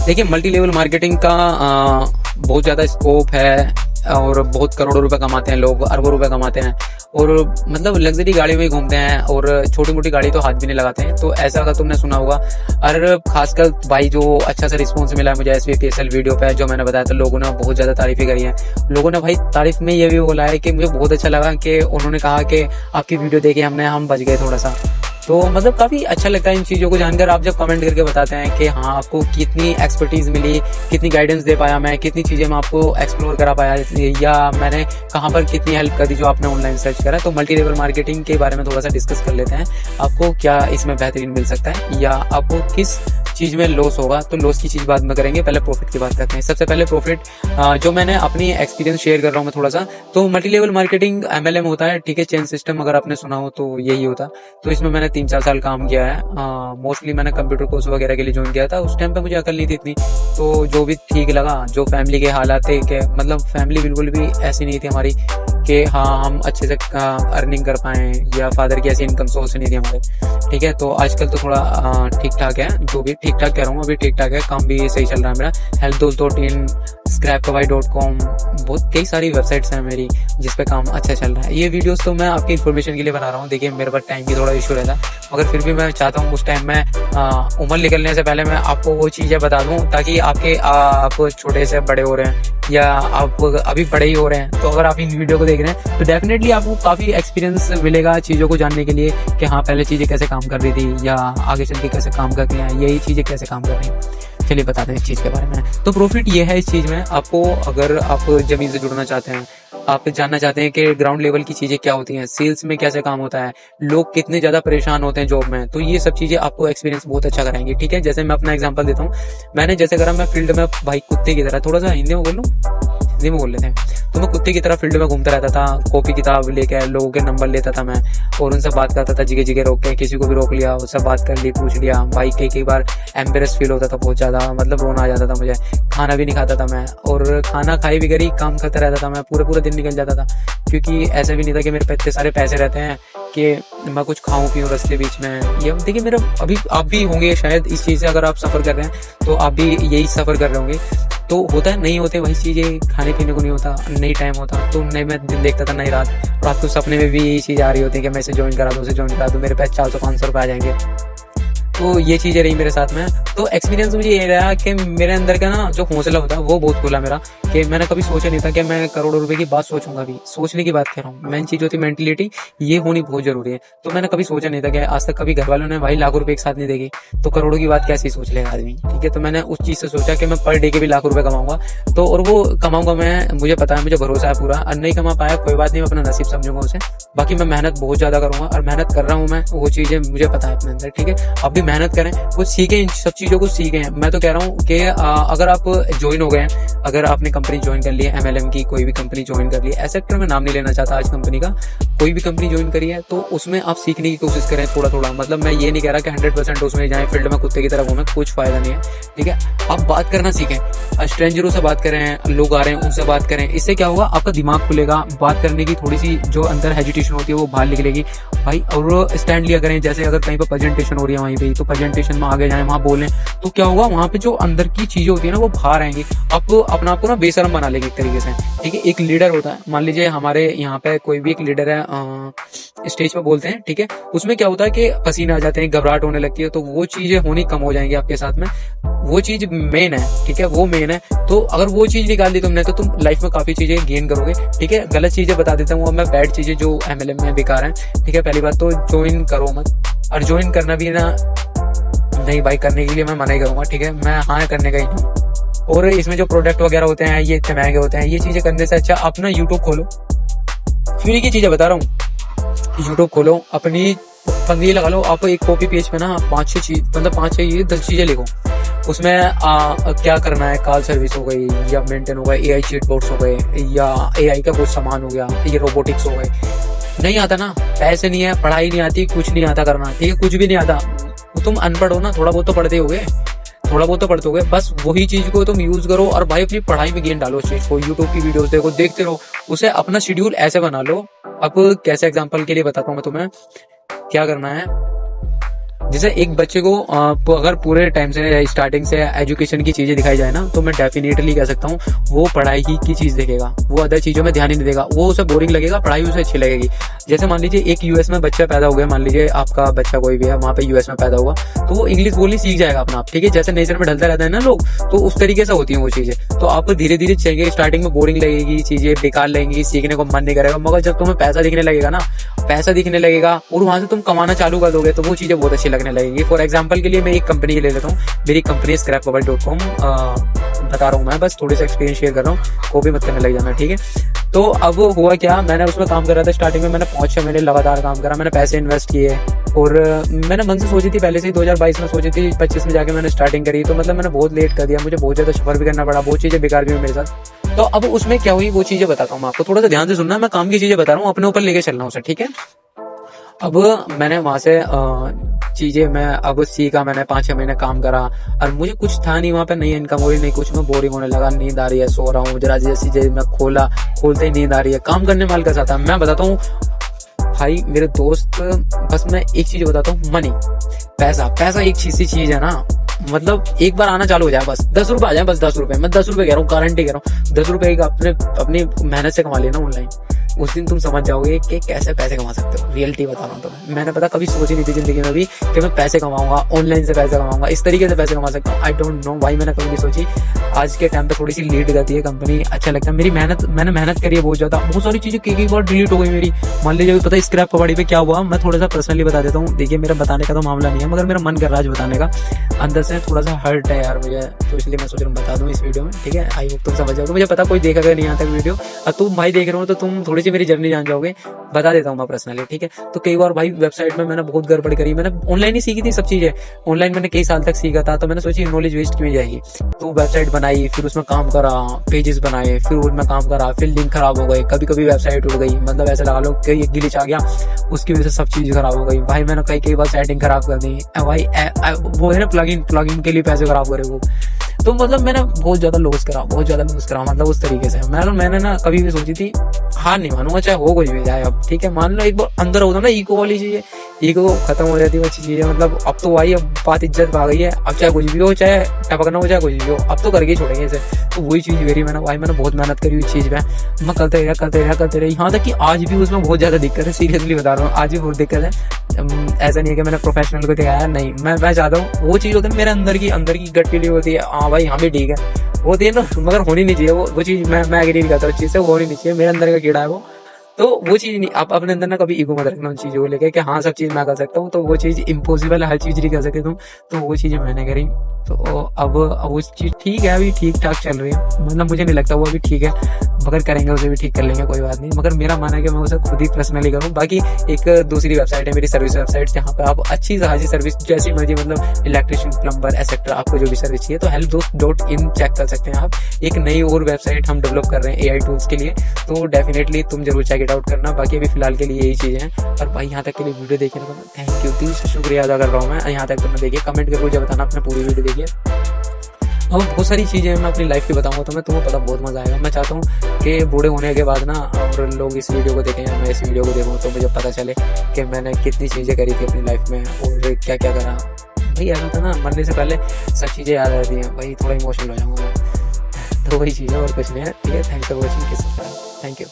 देखिए, multi level marketing का बहुत ज़्यादा स्कोप है और बहुत करोड़ों रुपए कमाते हैं लोग, अरबों रुपए कमाते हैं और मतलब लग्जरी गाड़ी में ही घूमते हैं और छोटी मोटी गाड़ी तो हाथ भी नहीं लगाते हैं। तो ऐसा अगर तुमने सुना होगा, और खासकर भाई जो अच्छा सा रिस्पॉन्स मिला है मुझे SVPSL वीडियो पे, जो मैंने बताया था, लोगों ने बहुत ज़्यादा तारीफें करी है। लोगों ने भाई तारीफ में ये भी बोला है कि मुझे बहुत अच्छा लगा कि उन्होंने कहा कि आपकी वीडियो देखे हम बच गए थोड़ा सा। तो मतलब काफ़ी अच्छा लगता है इन चीज़ों को जानकर। आप जब कमेंट करके बताते हैं कि हाँ आपको कितनी एक्सपर्टीज़ मिली, कितनी गाइडेंस दे पाया मैं, कितनी चीज़ें मैं आपको एक्सप्लोर करा पाया, या मैंने कहाँ पर कितनी हेल्प कर दी जो आपने ऑनलाइन सर्च करा। तो मल्टी लेवल मार्केटिंग के बारे में थोड़ा सा डिस्कस कर लेते हैं। आपको क्या इसमें बेहतरीन मिल सकता है या आपको किस चीज़ में लॉस होगा, तो लॉस की चीज़ बाद में करेंगे, पहले प्रॉफिट की बात करते हैं। सबसे पहले प्रॉफिट, जो मैंने अपनी एक्सपीरियंस शेयर कर रहा हूँ मैं थोड़ा सा। तो मल्टी लेवल मार्केटिंग MLM होता है, ठीक है, चेन सिस्टम अगर आपने सुना हो तो यही होता। तो इसमें मैंने 3-4 साल काम किया है। मोस्टली मैंने कंप्यूटर कोर्स वगैरह के लिए ज्वाइन किया था। उस टाइम पे मुझे अकल नहीं थी इतनी, तो जो भी ठीक लगा, जो फैमिली के हालात थे कि मतलब फैमिली बिल्कुल भी ऐसी नहीं थी हमारी कि हाँ हम अच्छे से अर्निंग कर पाएँ, या फादर की ऐसी इनकम सोर्स नहीं थी हमारे, ठीक है। तो आजकल तो थोड़ा ठीक ठाक है, जो भी ठीक ठाक कह रहा हूँ अभी ठीक ठाक है, काम भी सही चल रहा है मेरा। healthdost.in, scrapkawai.com, बहुत कई सारी वेबसाइट्स हैं मेरी जिस पे काम अच्छा चल रहा है। ये वीडियोस तो मैं आपकी इन्फॉर्मेशन के लिए बना रहा हूँ। देखिए मेरे पास टाइम की थोड़ा इशू रहता है, मगर फिर भी मैं चाहता हूँ उस टाइम में उम्र निकलने से पहले मैं आपको वो चीज़ें बता दूँ, ताकि आप छोटे से बड़े हो रहे हैं या आप अभी बड़े ही हो रहे हैं, तो अगर आप इन वीडियो को देख रहे हैं तो डेफिनेटली आपको काफ़ी एक्सपीरियंस मिलेगा चीज़ों को जानने के लिए कि हाँ पहले चीज़ें कैसे काम कर रही थी या आगे चल के कैसे काम करती हैं, यही चीज़ें कैसे काम कर रही हैं। चलिए बताते हैं इस चीज़ के बारे में। तो प्रॉफिट ये है इस चीज़ में, आपको अगर आप ज़मीन से जुड़ना चाहते हैं, आप जानना चाहते हैं कि ग्राउंड लेवल की चीज़ें क्या होती हैं, सेल्स में कैसे काम होता है, लोग कितने ज़्यादा परेशान होते हैं जॉब में, तो ये सब चीज़ें आपको एक्सपीरियंस बहुत अच्छा कराएंगी, ठीक है। जैसे मैं अपना एग्जांपल देता हूँ, मैंने जैसे करा, मैं फील्ड में भाई कुत्ते की तरह, थोड़ा सा हिंदी में बोल लूँ, हिंदी में बोल लेते हैं, तो मैं कुत्ते की तरह फील्ड में घूमता रहता था, कॉपी किताब लेकर लोगों के नंबर लेता था मैं, और उनसे बात करता था, जगह जगह रोक के, किसी को भी रोक लिया, उससे बात कर ली, पूछ लिया। भाई कई बार एम्बेरस फील होता था बहुत ज़्यादा, मतलब रोना आ जाता था मुझे, खाना भी नहीं खाता था मैं, और खाना खाई भी करी, काम करता रहता था मैं, पूरे दिन निकल जाता था, क्योंकि ऐसा भी नहीं था कि मेरे पे इतने सारे पैसे रहते हैं कि मैं कुछ खाऊं पीऊं रास्ते बीच में। ये देखिए मेरा, अभी आप भी होंगे शायद इस चीज़ से, अगर आप सफ़र कर रहे हैं तो आप भी यही सफ़र कर रहे होंगे। तो होता है, नहीं होते वही चीज़ें, खाने पीने को नहीं होता, नहीं टाइम होता, तो नहीं मैं दिन देखता था नहीं रात को सपने में भी यही चीज़ आ रही होती है कि मैं इसे ज्वाइन करा दूँ, उसे ज्वाइन करा दूँ, मेरे पास 400-500 रुपये आ जाएंगे। तो ये चीज़ें रही मेरे साथ में। तो एक्सपीरियंस मुझे ये रहा कि मेरे अंदर का ना जो हौसला होता है वो बहुत खुला मेरा, कि मैंने कभी सोचा नहीं था कि मैं करोड़ों रुपए की बात सोचूंगा भी, सोचने की बात कह रहा हूँ। मेन चीज़ होती है मेंटलिटी, ये होनी बहुत जरूरी है। तो मैंने कभी सोचा नहीं था कि आज तक कभी घर वालों ने भाई लाखों रुपए एक साथ नहीं देगी, तो करोड़ों की बात कैसे सोच लेगा आदमी, ठीक है। तो मैंने उस चीज़ से सोचा कि मैं पर डे के भी लाख रुपए कमाऊंगा, तो और वो कमाऊंगा मैं, मुझे पता है, मुझे भरोसा है पूरा। और नहीं कमा पाया कोई बात नहीं, मैं अपना नसीब समझूंगा उसे, बाकी मैं मेहनत बहुत ज़्यादा करूंगा, और मेहनत कर रहा हूँ मैं, वो चीज़ें मुझे पता है अपने अंदर, ठीक है। आप भी मेहनत करें, कुछ सीखें, इन सब चीज़ों को सीखें। मैं तो कह रहा हूँ कि अगर आप ज्वाइन हो गए, अगर आपने कंपनी ज्वाइन कर ली है, MLM की कोई भी कंपनी ज्वाइन कर ली है, सेक्टर में नाम नहीं लेना चाहता आज कंपनी का, कोई भी कंपनी ज्वाइन करी है, तो उसमें आप सीखने की कोशिश करें थोड़ा। मतलब मैं ये नहीं कह रहा कि 100% उसमें जाएं, फील्ड में कुत्ते की तरह घूमें, कुछ फायदा नहीं है, ठीक है। आप बात करना सीखें, स्ट्रेंजरों से बात करें, लोग आ रहे हैं उनसे बात करें, इससे क्या होगा, आपका दिमाग खुलेगा, बात करने की थोड़ी सी जो अंदर हेजिटेशन होती है वो बाहर निकलेगी भाई। और स्टैंड लिया करें, जैसे अगर कहीं पर प्रेजेंटेशन हो रही है वहीं पे, तो प्रेजेंटेशन में आगे जाएं, वहाँ बोलें, तो क्या होगा, वहाँ पे जो अंदर की चीजें होती है ना वो बाहर आएंगी। आप अपना आपको ना बेशर्म बना लेंगे एक तरीके से, ठीक है। एक लीडर होता है, मान लीजिए हमारे यहाँ पे कोई भी एक लीडर है, स्टेज पे बोलते हैं, ठीक है, उसमें क्या होता है कि पसीने आ जाते हैं, घबराहट होने लगती है, तो वो चीजें होनी कम हो जाएंगी आपके साथ में। वो चीज मेन है, ठीक है, वो मेन है। तो अगर वो चीज निकाल दी तुमने, तो तुम लाइफ में काफी चीजें गेन करोगे, ठीक है। गलत चीजें बता देता हूँ मैं, बैड चीजें जो MLM में बेकार है, ठीक है। पहली बात तो ज्वाइन करो मत, और ज्वाइन करना भी ना, नहीं भाई, करने के लिए मैं मना ही करूंगा, ठीक है, मैं हाँ करने का ही नहीं। और इसमें जो प्रोडक्ट वगैरह होते हैं ये इतने महंगे होते हैं, ये चीजें करने से अच्छा अपना यूट्यूब खोलो, फ्री की चीजें बता रहा हूँ, यूट्यूब खोलो, अपनी पंद्री लगा लो, आप एक कॉपी पेज पे ना 5-6 चीज, मतलब 5-6 10 चीजें लिखो, उसमें क्या करना है, कॉल सर्विस हो गई, या मेंटेन हो गए, AI चीट बोर्ड्स हो गए, या AI का कुछ सामान हो गया, ये रोबोटिक्स हो गए। नहीं आता ना, पैसे नहीं है, पढ़ाई नहीं आती, कुछ नहीं आता करना, ठीक है, कुछ भी नहीं आता, तुम अनपढ़ हो ना, थोड़ा बहुत तो पढ़ते होगे, बस वही चीज को तुम यूज करो, और भाई अपनी पढ़ाई में गेन डालो उस चीज को, यूट्यूब की वीडियोस देखो, देखते रहो, उसे अपना शेड्यूल ऐसे बना लो। अब कैसे एग्जांपल के लिए बताता हूँ मैं तुम्हें क्या करना है। जैसे एक बच्चे को अगर पूरे टाइम से स्टार्टिंग से एजुकेशन की चीजें दिखाई जाए ना, तो मैं डेफिनेटली कह सकता हूँ वो पढ़ाई की चीज देखेगा, वो अदर चीजों में ध्यान ही नहीं देगा, वो उसे बोरिंग लगेगा, पढ़ाई उसे अच्छी लगेगी। जैसे मान लीजिए एक यूएस में बच्चा पैदा हो गया, मान लीजिए आपका बच्चा कोई भी है वहाँ पे यूएस में पैदा हुआ, तो वो इंग्लिश बोलनी सीख जाएगा अपना आप, ठीक है। जैसे नेचर में ढलता रहता है ना लोग, तो उस तरीके से होती है वो चीजें। तो आपको धीरे धीरे चाहिए, स्टार्टिंग में बोरिंग लगेगी, चीजें बेकार लगेंगी, सीखने को मन नहीं करेगा, मगर जब तुम्हें पैसा दिखने लगेगा ना, पैसा दिखने लगेगा और वहां से तुम कमाना चालू कर दोगे, तो वो चीजें बहुत अच्छी लगने लगेगी। फॉर एग्जाम्पल के लिए मैं एक कंपनी ले लेता हूँ, मेरी कंपनी scrapbubble.com, बता रहा हूँ मैं, बस थोड़ी सा एक्सपीरियंस शेयर कर रहा हूँ, कॉपी मत करने लग जाना, ठीक है। तो अब हुआ क्या, मैंने उसमें काम कर रहा था, स्टार्टिंग में मैंने 5-6 महीने लगातार काम करा, मैंने पैसे इन्वेस्ट किए और मैंने मन से सोची थी पहले से ही, 2022 में सोची थी, 25 में जाके मैंने स्टार्टिंग करी, तो मतलब मैंने बहुत लेट कर दिया, मुझे बहुत ज्यादा सफर भी करना पड़ा, बहुत चीजें बेकार भी हुई मेरे साथ। तो अब उसमें क्या हुई वो चीजें बताता हूँ मैं आपको, थोड़ा सा ध्यान से सुनना, मैं काम की चीजें बता रहा हूँ, अपने ऊपर लेके चलना उसे, ठीक है। अब मैंने वहां से चीजें मैं अब सीखा, मैंने 5-6 महीने काम करा और मुझे कुछ था नहीं वहां पे, नहीं इनकम हो रही, नहीं कुछ, मैं बोरिंग होने लगा, नींद आ रही है, सो रहा हूँ, जरा जैसी मैं खोलते ही नींद आ रही है, काम करने में हल्का सा था। मैं बताता हूँ भाई मेरे दोस्त, बस मैं एक चीज बताता हूँ, मनी, पैसा एक सी चीज है ना, मतलब एक बार आना चालू हो जाए, बस 10 रुपए आ जाए, बस 10 रुपए, मैं 10 रुपए कह रहा हूँ, गारंटी कह रहा हूँ, 10 रुपए अपनी मेहनत से कमा लेना ऑनलाइन, उस दिन तुम समझ जाओगे कि कैसे पैसे कमा सकते हो। रियलिटी बता रहा हूँ तो मैंने पता कभी सोची नहीं थी जिंदगी में भी कि मैं पैसे कमाऊंगा, ऑनलाइन से पैसे कमाऊंगा, इस तरीके से पैसे कमा सकता हूँ। आई डोंट नो भाई, मैंने कभी नहीं सोची। आज के टाइम पे थोड़ी सी लीड करती है कंपनी, अच्छा लगता है, मैंने मेहनत करी है बहुत ज्यादा, बहुत सारी चीजें कई बार डिलीट हो गई मेरी। मान लीजिए पता है स्क्रैपबबल पे क्या हुआ, मैं थोड़ा सा पर्सनली बता देता हूँ। देखिए मेरा बताने का तो मामला नहीं है, मगर मेरा मन कर रहा है बताने का, अंदर से थोड़ा सा हर्ट है यार मुझे, तो इसलिए मैं सोच रहा हूँ बता दूँ इस वीडियो में, ठीक है। आई होप तुम समझ जाओगे, मुझे पता कोई देखेगा नहीं यहाँ तक वीडियो, और तुम भाई देख रहे हो तो तुम थोड़ी सी मेरी जर्नी जान जाओगे, बता देता हूँ मैं पर्सनली, ठीक है। तो कई बार भाई वेबसाइट में मैंने बहुत गड़बड़ करी, मैंने ऑनलाइन ही सीखी थी सब चीजें, ऑनलाइन मैंने कई साल तक सीखा था, तो मैंने सोची नॉलेज वेस्ट क्यों जाएगी, तो वेबसाइट बनाई, फिर उसमें काम करा, पेजेस बनाए, फिर उनमें काम करा, फिर लिंक खराब हो गए, कभी वेबसाइट उड़ गई, मतलब ऐसा लगा लो कई एक ग्लिच आ गया, उसकी वजह से सब चीज खराब हो गई भाई। मैंने कई बार सेटिंग खराब कर दी भाई, वो है ना प्लगइन के लिए पैसे खराब करे वो, तो मतलब मैंने बहुत ज्यादा लॉस करा, मतलब उस तरीके से मैंने ना कभी भी सोची थी हार नहीं मानूंगा, चाहे हो कुछ भी जाए अब, ठीक है। मान लो एक बार अंदर होता ना ईगो वाली चीजें, ईगो खत्म हो जाती है, अच्छी चीजें, मतलब अब तो भाई अब बात इज्जत आ गई है, अब चाहे कुछ भी हो, चाहे टपकना हो, चाहे कुछ भी हो, अब तो करके ही छोड़ेंगे इसे। तो वही चीज मेरी, मैंने बहुत मेहनत करी हुई चीज में, मैं करते रहा, यहाँ तक कि आज भी उसमें बहुत ज्यादा दिक्कत है, सीरियसली बता रहा हूँ, आज भी बहुत दिक्कत है। ऐसा नहीं है कि मैंने प्रोफेशनल को दिखाया, नहीं, मैं चाहता हूँ वो चीज होती है मेरे अंदर की गट फीलिंग होती है, हाँ भाई हाँ भी ठीक है, होती है ना, मगर होनी नहीं चाहिए वो चीज, मैं एग्री नहीं करता उस चीज से, वो होनी नहीं चाहिए, मेरे अंदर का कीड़ा है वो, तो वो चीज नहीं, आप अपने अंदर ना कभी ईगो मत रखना उन चीजों को लेके कि हाँ सब चीज मैं कर सकता हूँ, तो वो चीज इम्पॉसिबल है, हर चीज नहीं कर सकते तुम, तो वो चीजें मैंने करी। तो अब वो चीज ठीक है, अभी ठीक ठाक चल रही है, मतलब मुझे नहीं लगता वो अभी ठीक है, मगर करेंगे उसे भी ठीक कर लेंगे, कोई बात नहीं, मगर मेरा मानना है कि मैं उसे खुद ही पर्सनली करूँ। बाकी एक दूसरी वेबसाइट है मेरी, सर्विस वेबसाइट, जहाँ पे आप अच्छी खासी सर्विस जैसी मर्जी, मतलब इलेक्ट्रिशियन, प्लम्बर एक्सेट्रा, आपको जो भी सर्विस चाहिए तो helpdost.in चेक कर सकते हैं आप। एक नई और वेबसाइट हम डेवलप कर रहे हैं AI टूल्स के लिए, तो डेफिनेटली तुम जरूर चेक इट आउट करना। बाकी अभी फिलहाल के लिए यही चीज़ है। और भाई यहाँ तक के लिए वीडियो देखने का थैंक यू, दिल से शुक्रिया अदा कर रहा हूँ मैं। यहाँ तक तुमने देखिए, कमेंट करके मुझे बताना अपने पूरी वीडियो देखिए। और बहुत सारी चीज़ें मैं अपनी लाइफ की बताऊंगा तो तुम्हें पता बहुत मजा आएगा। मैं चाहता हूँ कि बूढ़े होने के बाद ना और लोग इस वीडियो को देखें, मैं इस वीडियो को देखूँ तो मुझे पता चले कि मैंने कितनी चीज़ें करी थी अपनी लाइफ में और क्या क्या करा। भाई ऐसा था ना, मरने से पहले सब चीज़ें याद रहती हैं भाई, थोड़ा इमोशनल हो जाऊँगा मैं, तो वही चीज़ है और कुछ नहीं है। ठीक है, thanks for watching, thank you.